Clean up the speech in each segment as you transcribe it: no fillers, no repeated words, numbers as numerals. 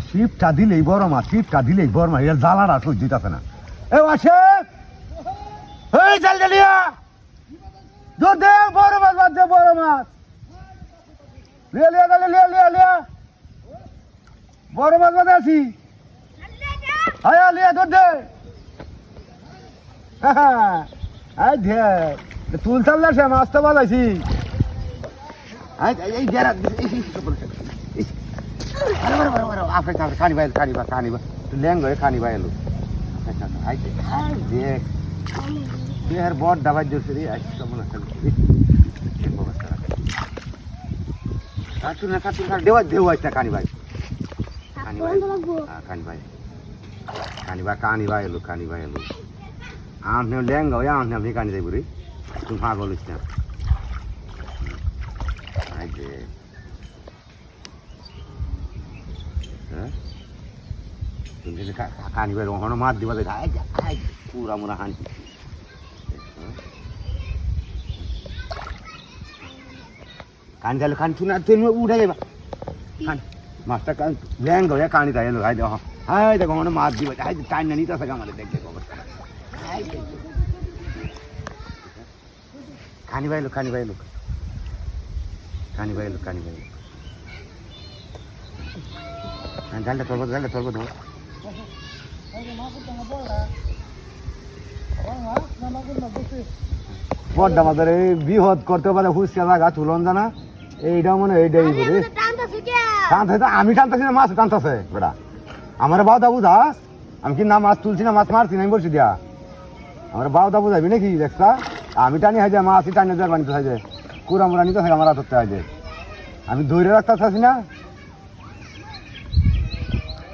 শিপটা দিলেই বড় মাছ, শিপটা দিলেই বড় মাছ, এর জ্বালাটা সহ্য দিতেছে না। এ আসে এই জাল জালিয়া দুধ দে, বড় মাছ বাদ দে, বড় মাছ লিয়া লিয়া গেলে লিয়া লিয়া লিয়া বড় মাছ বাদে আছি। হ্যাঁ লিয়া দুধ দে। এই দে তুল চাল্লা সে মাছ তো বাজাইছি। এই গেরা খানি ভাই খানি বা খানি বা ল্যাং হয়ে খানি ভাই এলো দেখ দেহের বট দাবাই দিয়েছে রে। কাটুন না কাটুন দেওয়া দেওয়া আছে খানি ভাই খানি ভাই খানি ভাই খানি ভাই কানি ভাই এলো খানি ভাই এলো আমনে ল্যাং হয়ে আমনে আপনি কানি যাইব রে তুমি ভাগ বলিস না। খানি ভাই ওখানে মাছ দিবা পুরা মোরা হানি কানি যাইলো খানি শুনে তুই উঠে যাবা মাছটা ল্যাং হয়ে কানি যাই এলো হাই দেখো হাই দেখো ওখানে মাছ দিবা হাই টাইম না নিতে আসে আমাদের দেখবে অবস্থা। খানি ভাই এলো খানি ভাই এলো খানি ভাই এলো খানি ভাই জালটা চলবো জালটা চলবো ধর বড্ডা মাছের এই বিহদ করতে পারে হুসকা জায়গা তুলন জানা এইটা মনে এইটাই বলে টানতে আমি টানতেছি না মাছ টানতেছে বেটা আমার বাউ দা বুঝাস আমি কি না মাছ তুলছি না মাছ মারছি না আমি বলছি দিয়া আমার বাউ দা বুঝাবি নাকি দেখছা আমি টানি হয় যায় মাছই টানি জোর বানিতে হয় যায় কুড়া মুড়া নিতে থাকে আমার ধরতে হয় যায় আমি ধরে রাখতে চাচ্ছি না।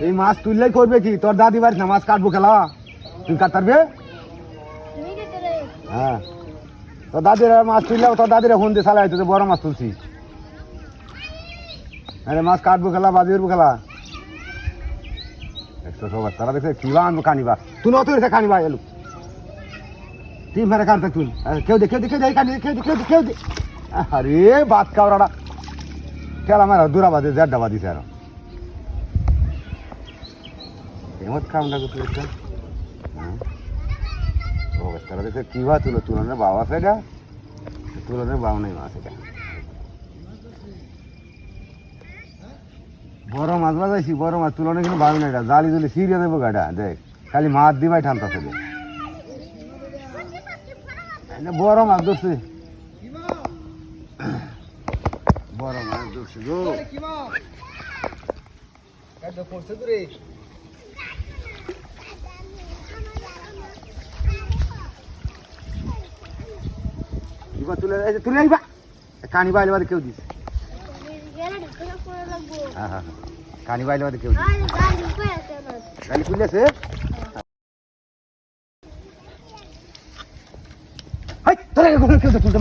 এই মাছ তুললেই করবে কি তোর দাদি বাড়িস না মাছ কাটবো খেলা তুই কাট পারবে? হ্যাঁ তোর দাদিরা মাছ তুললেও তোর দাদিরা ফোন দিয়ে চালাই তো বড় মাছ তুলছি আরে মাছ কাটবো খেলা বাজি করবো খেলা একশো সবার তারা দেখছে কিবা আনবো কানিবা তুই অত কানিবা এলো তুই মেরে কানতে তুই কেউ দে কেউ দে কেউ দে কানি কেউ দে কেউ দে কেউ দে আরে বাদ কাওড়াটা খেলা মারা দূরা বাজে জেড্ডা বাদিছে আর এমত কাম না করতে অবস্থাটা দেখে কিবা তুলো তুলনের বাবা আছে এটা তুলনের বাবা নেই মাছ এটা বড় মাছ বাজাইছি বড় মাছ তুলনে কিন্তু ভাবি না এটা জালি জলি সিরিয়া দেবো গাটা দেখ খালি মাছ দিবাই ঠান্তাছে বড় মাছ ধরছে বড় মাছ ধরছে গো তুলে তুলে আইবা কানি বাইলে বাদে কেউ দিস হ্যাঁ হ্যাঁ কানি বাইলে বাদে কেউ দিস গাড়ি খুলেছে তোরা কেউ তুলতে